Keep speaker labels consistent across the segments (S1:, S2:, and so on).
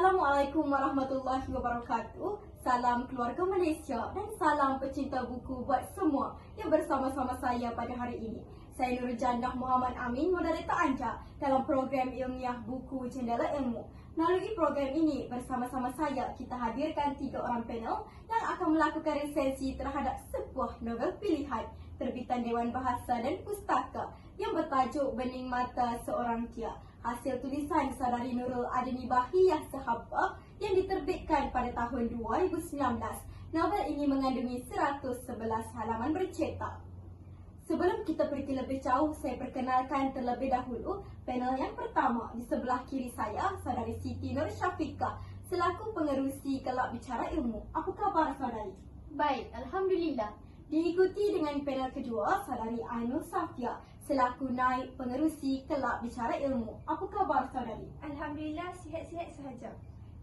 S1: Assalamualaikum warahmatullahi wabarakatuh. Salam keluarga Malaysia dan salam pecinta buku buat semua yang bersama-sama saya pada hari ini. Saya Nurul Jannah Muhammad Amin, moderator anda dalam program ilmiah buku Jendela Ilmu. Melalui program ini, bersama-sama saya kita hadirkan 3 orang panel yang akan melakukan resesi terhadap sebuah novel pilihan terbitan Dewan Bahasa dan Pustaka yang bertajuk Bening Mata Seorang Tia, hasil tulisan Saudari Nurul Adini Bahiyah Sahabah yang diterbitkan pada tahun 2019. Novel ini mengandungi 111 halaman bercetak. Sebelum kita pergi lebih jauh, saya perkenalkan terlebih dahulu panel yang pertama. Di sebelah kiri saya, Saudari Siti Nur Syafiqah selaku pengerusi Kelab Bicara Ilmu. Apa khabar saudari?
S2: Baik, Alhamdulillah.
S1: Diikuti dengan panel kedua, Saudari Ainul Safia selaku naib pengerusi Kelab Bicara Ilmu. Apa khabar saudari?
S2: Alhamdulillah, sihat-sihat sahaja.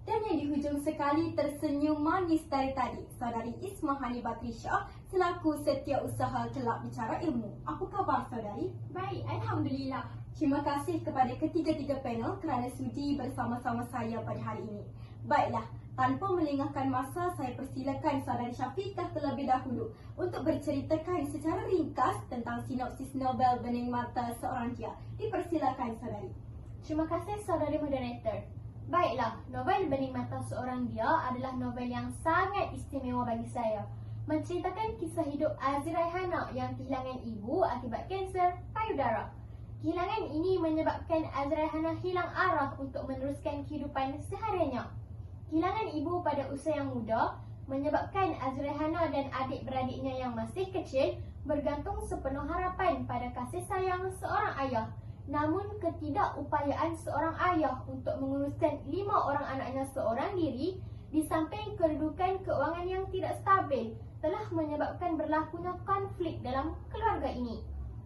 S1: Dan yang di hujung sekali tersenyum manis dari tadi, Saudari Ismahani Batrisha selaku setiausaha Kelab Bicara Ilmu. Apa khabar saudari?
S2: Baik, Alhamdulillah.
S1: Terima kasih kepada ketiga-tiga panel kerana sudi bersama-sama saya pada hari ini. Baiklah, tanpa melengahkan masa, saya persilakan Saudari Syafiqah terlebih dahulu untuk berceritakan secara ringkas tentang sinopsis novel Bening Mata Seorang Tia. Dipersilakan saudari.
S2: Terima kasih saudari moderator. Baiklah, novel Bening Mata Seorang Dia adalah novel yang sangat istimewa bagi saya. Menceritakan kisah hidup Azrai Hana yang kehilangan ibu akibat kanser payudara. Kehilangan ini menyebabkan Azrai Hana hilang arah untuk meneruskan kehidupan sehariannya. Kehilangan ibu pada usia yang muda menyebabkan Azrai Hana dan adik-beradiknya yang masih kecil bergantung sepenuh harapan pada kasih sayang seorang ayah. Namun ketidakupayaan seorang ayah untuk menguruskan 5 orang anaknya seorang diri di samping kedudukan keuangan yang tidak stabil telah menyebabkan berlakunya konflik dalam keluarga ini.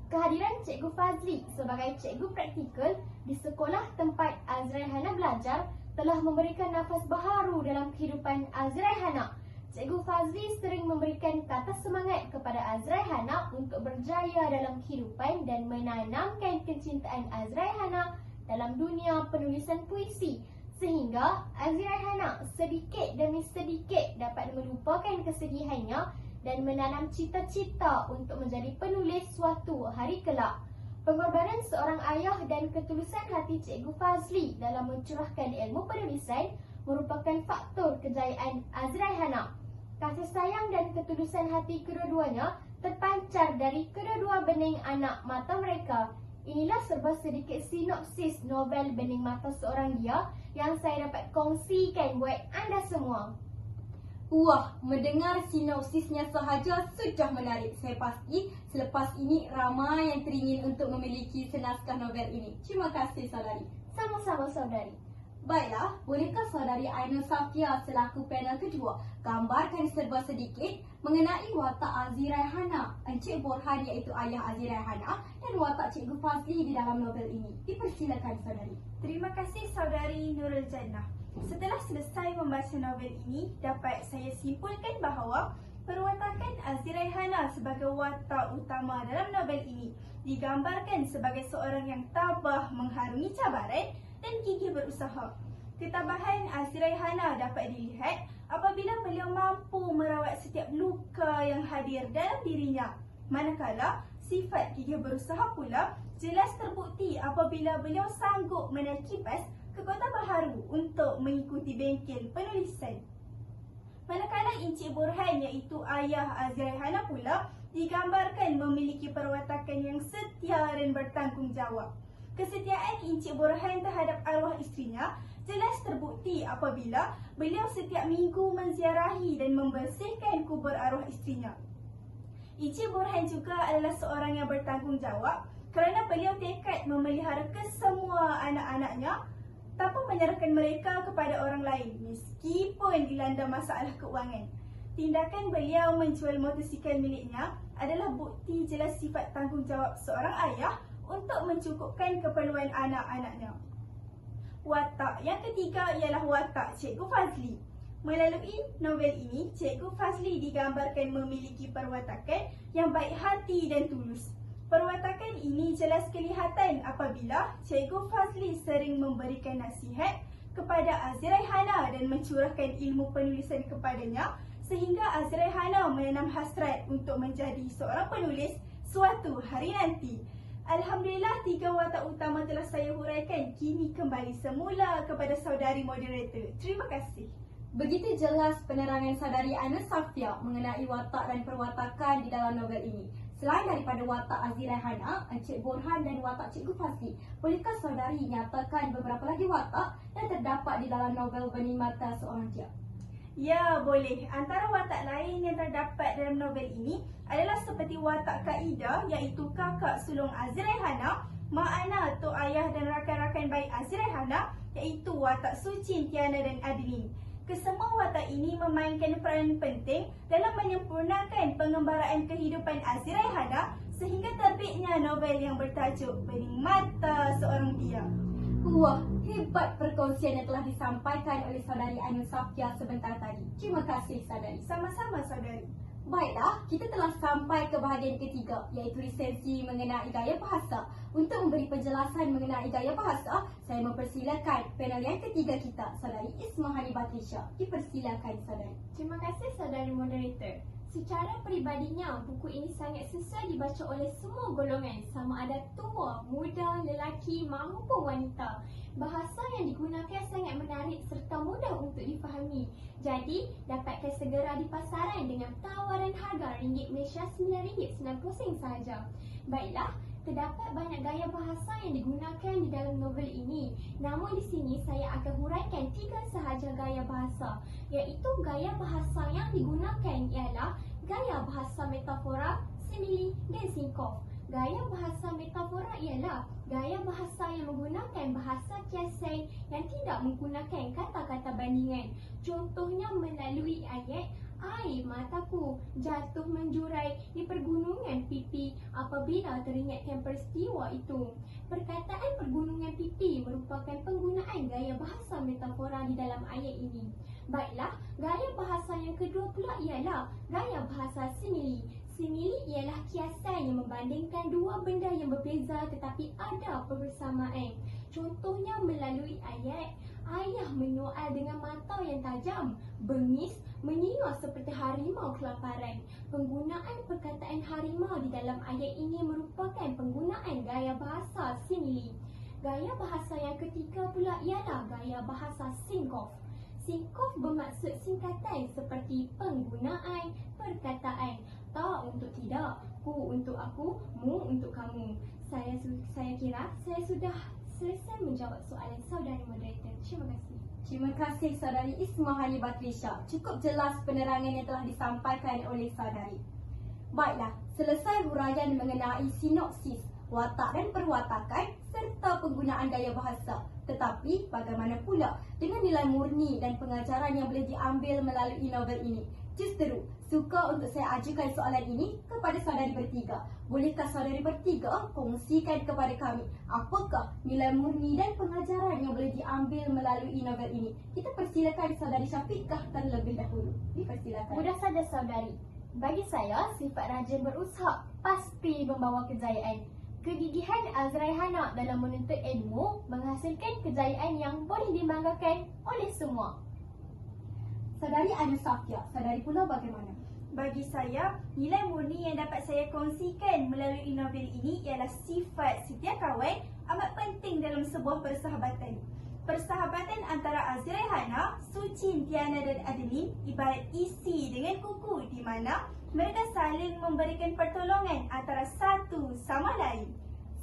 S2: Kehadiran Cikgu Fazli sebagai cikgu praktikal di sekolah tempat Azrai Hana belajar telah memberikan nafas baharu dalam kehidupan Azrai Hana. Cikgu Fazli sering memberikan kata semangat kepada Azrai Hana untuk berjaya dalam kehidupan dan menanamkan kecintaan Azrai Hana dalam dunia penulisan puisi sehingga Azrai Hana sedikit demi sedikit dapat melupakan kesedihannya dan menanam cita-cita untuk menjadi penulis suatu hari kelak. Pengorbanan seorang ayah dan ketulusan hati Cikgu Fazli dalam mencurahkan ilmu penulisan merupakan faktor kejayaan Azrai Hana. Kasih sayang dan ketulusan hati kedua-duanya terpancar dari kedua-dua bening anak mata mereka. Inilah serba sedikit sinopsis novel Bening Mata Seorang Dia yang saya dapat kongsikan buat anda semua.
S1: Wah, mendengar sinopsisnya sahaja sudah menarik. Saya pasti selepas ini ramai yang teringin untuk memiliki senaskah novel ini. Terima kasih saudari.
S2: Sama-sama saudari.
S1: Baiklah, bolehkah Saudari Ainul Safia selaku panel kedua gambarkan serba sedikit mengenai watak Azrai Hana, Encik Borhan iaitu ayah Azrai Hana dan watak Cikgu Fazli di dalam novel ini. Dipersilakan saudari.
S3: Terima kasih saudari Nurul Jannah. Setelah selesai membaca novel ini, dapat saya simpulkan bahawa perwatakan Azrai Hana sebagai watak utama dalam novel ini digambarkan sebagai seorang yang tabah mengharungi cabaran dan gigih berusaha. Ketabahan Azrai Hana dapat dilihat apabila beliau mampu merawat setiap luka yang hadir dalam dirinya. Manakala sifat gigih berusaha pula jelas terbukti apabila beliau sanggup menaiki kipas ke kota baharu untuk mengikuti bengkel penulisan. Manakala Encik Borhan iaitu ayah Azrai Hana pula digambarkan memiliki perwatakan yang setia dan bertanggungjawab. Kesetiaan Encik Borhan terhadap arwah isterinya jelas terbukti apabila beliau setiap minggu menziarahi dan membersihkan kubur arwah isterinya. Encik Borhan juga adalah seorang yang bertanggungjawab kerana beliau tekad memelihara kesemua anak-anaknya tanpa menyerahkan mereka kepada orang lain meskipun dilanda masalah keuangan. Tindakan beliau menjual motosikal miliknya adalah bukti jelas sifat tanggungjawab seorang ayah untuk mencukupkan keperluan anak-anaknya. Watak yang ketiga ialah watak Cikgu Fazli. Melalui novel ini, Cikgu Fazli digambarkan memiliki perwatakan yang baik hati dan tulus. Perwatakan ini jelas kelihatan apabila Cikgu Fazli sering memberikan nasihat kepada Azraihana dan mencurahkan ilmu penulisan kepadanya sehingga Azraihana menanam hasrat untuk menjadi seorang penulis suatu hari nanti. Alhamdulillah, 3 watak utama telah saya huraikan. Kini kembali semula kepada saudari moderator. Terima kasih.
S1: Begitu jelas penerangan saudari Ana Safia mengenai watak dan perwatakan di dalam novel ini. Selain daripada watak Azraihana, Encik Borhan dan watak Cikgu Fazli, bolehkah saudari nyatakan beberapa lagi watak yang terdapat di dalam novel Benih Mata Seorang Dia?
S3: Ya, boleh. Antara watak lain yang terdapat dalam novel ini adalah seperti watak Kak Ida, iaitu kakak sulung Azraihana, Mak Ana, Tok Ayah dan rakan-rakan baik Azraihana, iaitu watak Sucin, Tiana dan Adeline. Kesemua watak ini memainkan peranan penting dalam menyempurnakan pengembaraan kehidupan Azraihana sehingga terbitnya novel yang bertajuk Benih Mata Seorang Dia.
S1: Wah, hebat perkongsian yang telah disampaikan oleh saudari Ainul Safia sebentar tadi. Terima kasih saudari.
S3: Sama-sama saudari.
S1: Baiklah, kita telah sampai ke bahagian ketiga, iaitu lisensi mengenai gaya bahasa. Untuk memberi penjelasan mengenai gaya bahasa, saya mempersilakan panel yang ketiga kita, saudari Ismahani Batrisha. Dipersilakan saudari.
S2: Terima kasih saudari moderator. Secara peribadinya, buku ini sangat sesuai dibaca oleh semua golongan, sama ada tua, muda, lelaki maupun wanita. Bahasa yang digunakan sangat menarik serta mudah untuk difahami. Jadi, dapatkan segera di pasaran dengan tawaran harga ringgit Malaysia RM9.90 sahaja. Baiklah, terdapat banyak gaya bahasa yang digunakan di dalam novel ini. Namun di sini saya akan huraikan 3 sahaja gaya bahasa, iaitu gaya bahasa yang digunakan ialah gaya bahasa metafora, simili dan sinkof. Gaya bahasa metafora ialah gaya bahasa yang menggunakan bahasa kiasan yang tidak menggunakan kata-kata bandingan. Contohnya melalui ayat, air mataku jatuh menjurai di pergunungan pipi apabila teringatkan peristiwa itu. Perkataan pergunungan pipi merupakan penggunaan gaya bahasa metafora di dalam ayat ini. Baiklah, gaya bahasa yang kedua pula ialah gaya bahasa simili. Simili ialah kiasan yang membandingkan dua benda yang berbeza tetapi ada persamaan. Contohnya melalui ayat, ayah menyoal dengan mata yang tajam, bengis, menyingar seperti harimau kelaparan. Penggunaan perkataan harimau di dalam ayat ini merupakan penggunaan gaya bahasa simili. Gaya bahasa yang ketiga pula ialah gaya bahasa sinkof. Sinkof bermaksud singkatan seperti penggunaan perkataan. Tak untuk tidak, ku untuk aku, mu untuk kamu. Saya kira saya sudah selesai menjawab soalan saudari moderator. Terima kasih.
S1: Terima kasih saudari Ismahani Batrisha. Cukup jelas penerangan yang telah disampaikan oleh saudari. Baiklah, selesai huraian mengenai sinopsis, watak dan perwatakan serta penggunaan gaya bahasa. Tetapi bagaimana pula dengan nilai murni dan pengajaran yang boleh diambil melalui novel ini? Justru suka untuk saya ajukan soalan ini kepada saudari bertiga. Bolehkah saudari bertiga kongsikan kepada kami apakah nilai murni dan pengajaran yang boleh diambil melalui novel ini? Kita persilakan saudari Syafiqah terlebih dahulu. Dipersilakan.
S2: Mudah saja saudari. Bagi saya, sifat rajin berusaha pasti membawa kejayaan. Kegigihan Azraihana dalam menuntut ilmu menghasilkan kejayaan yang boleh dibanggakan oleh semua.
S1: Saudari Ainul Safia, saudari pula bagaimana?
S3: Bagi saya, nilai murni yang dapat saya kongsikan melalui novel ini ialah sifat setia kawan amat penting dalam sebuah persahabatan. Persahabatan antara Azraihana, Sucin, Tiana dan Adeline ibarat isi dengan kuku di mana mereka saling memberikan pertolongan antara satu sama lain.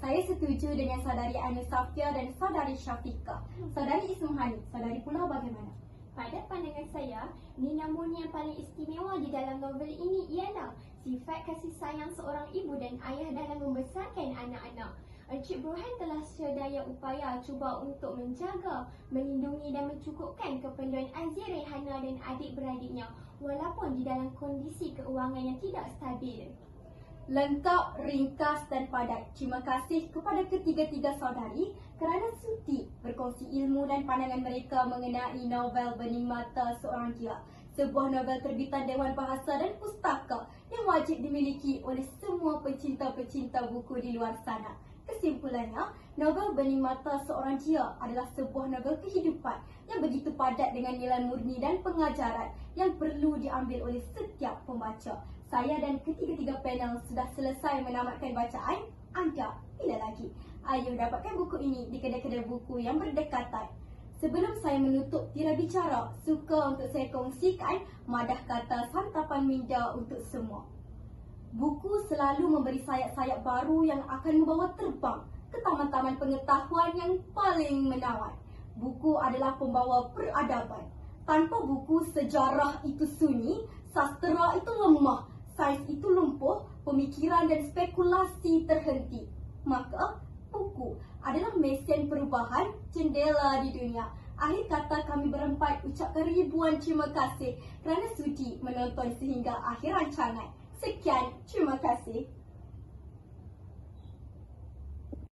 S1: Saya setuju dengan saudari Ainul Safia dan saudari Syafiqah. Saudari Ismahani, saudari pula bagaimana?
S2: Pada pandangan saya, nilai murni yang paling istimewa di dalam novel ini ialah sifat kasih sayang seorang ibu dan ayah dalam membesarkan anak-anak. Encik Borhan telah sedaya upaya cuba untuk menjaga, melindungi dan mencukupkan keperluan Azraihana dan adik-beradiknya walaupun di dalam kondisi keuangan yang tidak stabil.
S1: Lengkap, ringkas dan padat. Terima kasih kepada ketiga-tiga saudari kerana sudi berkongsi ilmu dan pandangan mereka mengenai novel Benih Mata Seorang Dia. Sebuah novel terbitan Dewan Bahasa dan Pustaka yang wajib dimiliki oleh semua pencinta-pencinta buku di luar sana. Kesimpulannya, Novel Bening Mata Seorang Dia adalah sebuah novel kehidupan yang begitu padat dengan nilai murni dan pengajaran yang perlu diambil oleh setiap pembaca. Saya dan ketiga-tiga panel sudah selesai menamatkan bacaan. Anda bila lagi? Ayo dapatkan buku ini di kedai-kedai buku yang berdekatan. Sebelum saya menutup tirai bicara, suka untuk saya kongsikan madah kata santapan minda untuk semua. Buku selalu memberi sayap-sayap baru yang akan membawa terbang ke taman-taman pengetahuan yang paling menawan. Buku adalah pembawa peradaban. Tanpa buku, sejarah itu sunyi, sastera itu lemah, sains itu lumpuh, pemikiran dan spekulasi terhenti. Maka, buku adalah mesin perubahan jendela di dunia. Akhir kata, kami berempat ucapkan ribuan terima kasih kerana sudi menonton sehingga akhir rancangan. Sekian, terima kasih.